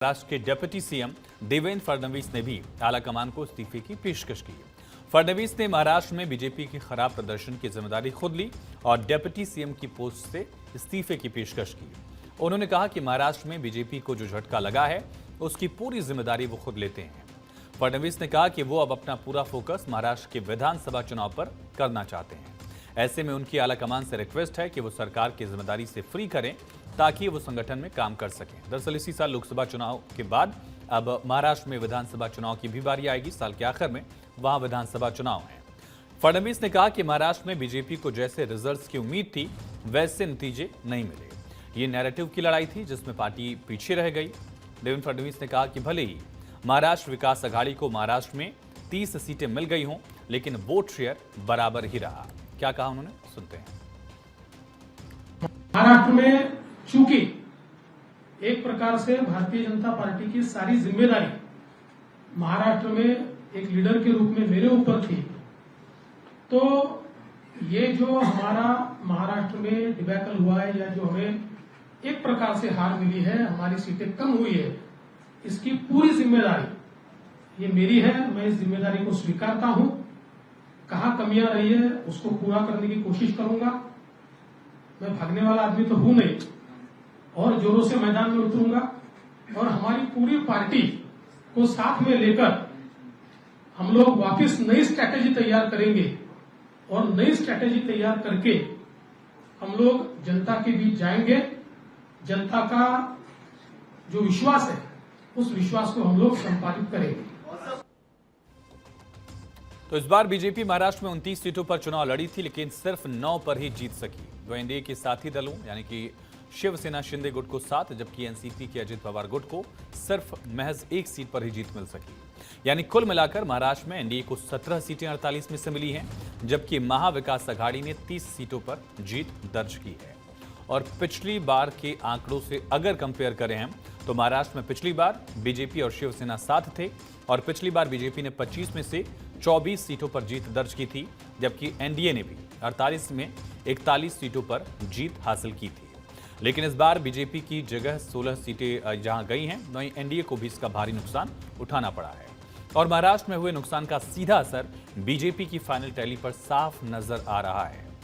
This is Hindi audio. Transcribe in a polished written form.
महाराष्ट्र के डिप्टी सीएम देवेंद्र फडणवीस ने भी आलाकमान को इस्तीफे की पेशकश की। फडणवीस ने महाराष्ट्र में बीजेपी के खराब प्रदर्शन की जिम्मेदारी खुद ली और डिप्टी सीएम की पोस्ट से इस्तीफे की पेशकश की। उन्होंने कहा कि महाराष्ट्र में बीजेपी को जो झटका लगा है उसकी पूरी जिम्मेदारी वो खुद लेते हैं। फडणवीस ने कहा कि वो अब अपना पूरा फोकस महाराष्ट्र के विधानसभा चुनाव पर करना चाहते हैं। ऐसे में उनकी आलाकमान से रिक्वेस्ट है कि वो सरकार की जिम्मेदारी से फ्री करें ताकि वो संगठन में काम कर सकें। दरअसल इसी साल लोकसभा चुनाव के बाद अब महाराष्ट्र में विधानसभा चुनाव की भी बारी आएगी। साल के आखिर में वहां विधानसभा चुनाव है। फडणवीस ने कहा कि महाराष्ट्र में बीजेपी को जैसे रिजल्ट्स की उम्मीद थी वैसे नतीजे नहीं मिले। ये नैरेटिव की लड़ाई थी जिसमें पार्टी पीछे रह गई। देवेंद्र फडणवीस ने कहा कि भले ही महाराष्ट्र विकास आघाड़ी को महाराष्ट्र में 30 सीटें मिल गई हों, लेकिन वोट शेयर बराबर ही रहा। क्या कहा उन्होंने, सुनते हैं। महाराष्ट्र में चूंकि एक प्रकार से भारतीय जनता पार्टी की सारी जिम्मेदारी महाराष्ट्र में एक लीडर के रूप में मेरे ऊपर थी, तो ये जो हमारा महाराष्ट्र में डिबैकल हुआ है या जो हमें एक प्रकार से हार मिली है, हमारी सीटें कम हुई है, इसकी पूरी जिम्मेदारी ये मेरी है। मैं इस जिम्मेदारी को स्वीकारता हूं। कहां कमियां रही है उसको पूरा करने की कोशिश करूंगा। मैं भागने वाला आदमी तो हूं नहीं और जोरों से मैदान में उतरूंगा और हमारी पूरी पार्टी को साथ में लेकर हम लोग वापस नई स्ट्रैटेजी तैयार करेंगे और नई स्ट्रैटेजी तैयार करके हम लोग जनता के बीच जाएंगे। जनता का जो विश्वास है उस विश्वास को हम लोग संपादित करेंगे। तो इस बार बीजेपी महाराष्ट्र में 29 सीटों पर चुनाव लड़ी थी, लेकिन सिर्फ 9 पर ही जीत सकी। दो एनडीए के साथी दलों यानी कि शिवसेना शिंदे गुट को 7, जबकि एनसीपी के अजित पवार गुट को सिर्फ महज 1 सीट पर ही जीत मिल सकी। यानी कुल मिलाकर महाराष्ट्र में एनडीए को 17 सीटें 48 में से मिली हैं, जबकि महाविकास आघाड़ी ने 30 सीटों पर जीत दर्ज की है। और पिछली बार के आंकड़ों से अगर कंपेयर करें हम तो महाराष्ट्र में पिछली बार बीजेपी और शिवसेना साथ थे और पिछली बार बीजेपी ने 25 में से 24 सीटों पर जीत दर्ज की थी, जबकि एनडीए ने भी 48 में 41 सीटों पर जीत हासिल की थी। लेकिन इस बार बीजेपी की जगह 16 सीटें जहां गई हैं, वहीं एनडीए को भी इसका भारी नुकसान उठाना पड़ा है। और महाराष्ट्र में हुए नुकसान का सीधा असर बीजेपी की फाइनल टैली पर साफ नजर आ रहा है।